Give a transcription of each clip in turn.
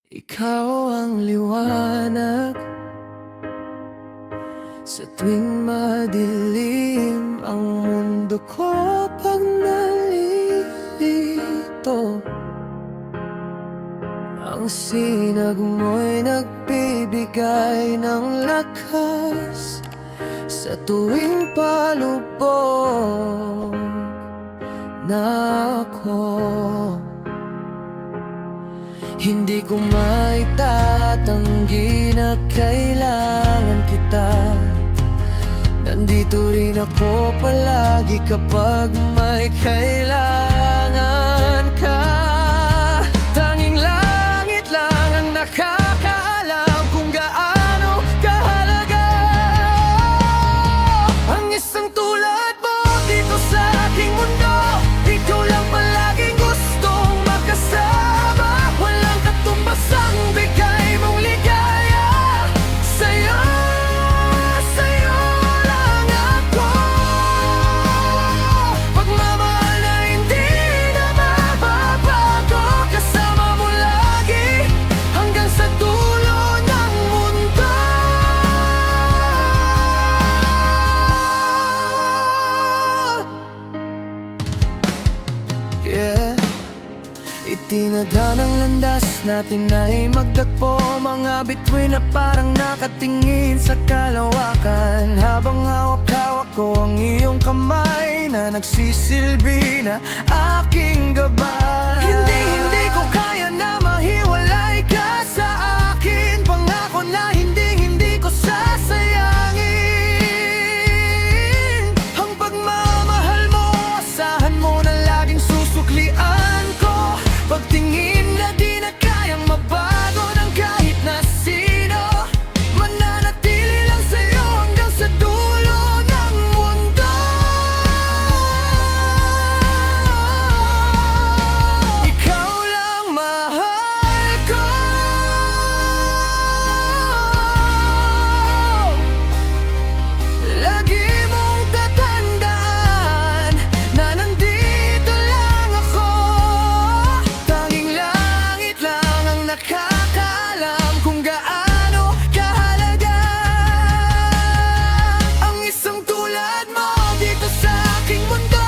Ikaw ang liwanag sa tuwing madilim ang mundo ko pag nalilito. Ang sinag mo'y nagbibigay ng lakas sa tuwing palubog na ako. Hindi ko maitatanggi na kailangan kita. Nandito rin ako palagi kapag may kailangan ka. Tanging langit lang ang nakakaalam kung gaano kahalaga ang isang tulad mo dito sa aking mundo. Ikaw lang palaging gustong makasama. Walang katumbas ang bigay mong ligaya. Sa'yo lang ako. Pagmamahal na hindi na mababago. Kasama mo lagi hanggang sa dulo ng mundo. Yeah. Itinadhan ang landas natin ay magtagpo. Mga bituin na parang nakatingin sa kalawakan. Habang hawak-hawak ko ang iyong kamay na nagsisilbi na aking gabay. Hindi ko kaya na mahiwalay ka sa akin. Pangako na hindi ko sasayangin. Ang pagmamahal mo, asahan mo na laging susuklian ko. Pagtingin na di na kayang mabago ng kahit na sino. Mananatili lang sa'yo hanggang sa dulo ng mundo. Ikaw lang mahal ko. Lagi mong tatandaan na nandito lang ako. Tanging langit lang ang nakakaalam kung gaano kahalaga ang isang tulad mo dito sa aking mundo.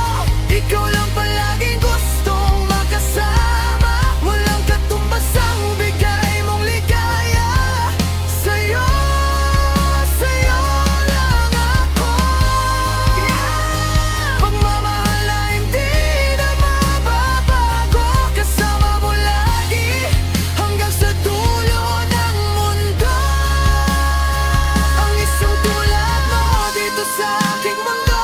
Ikaw lang palaging gustong makasama. Walang katumbas ang bigay mong ligaya. Sa'yo lang ako. Pagmamahal na hindi na mababago. Kasama mo lagi hanggang sa dulo ng mundo. Ang isang tulad mo dito sa aking mundo.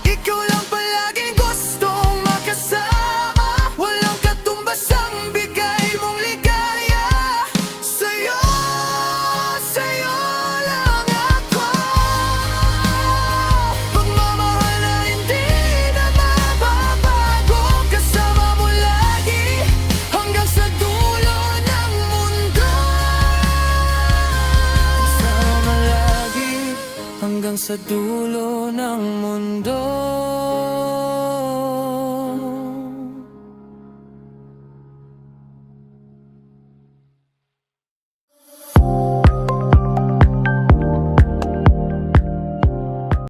Ikaw lang palaging gustong makasama. Walang katumbas ang bigay mong ligaya. Sa'yo lang ako. Pagmamahal na hindi na mababago. Kasama mo lagi hanggang sa dulo ng mundo. Kasama lagi hanggang sa dulo ng mundo.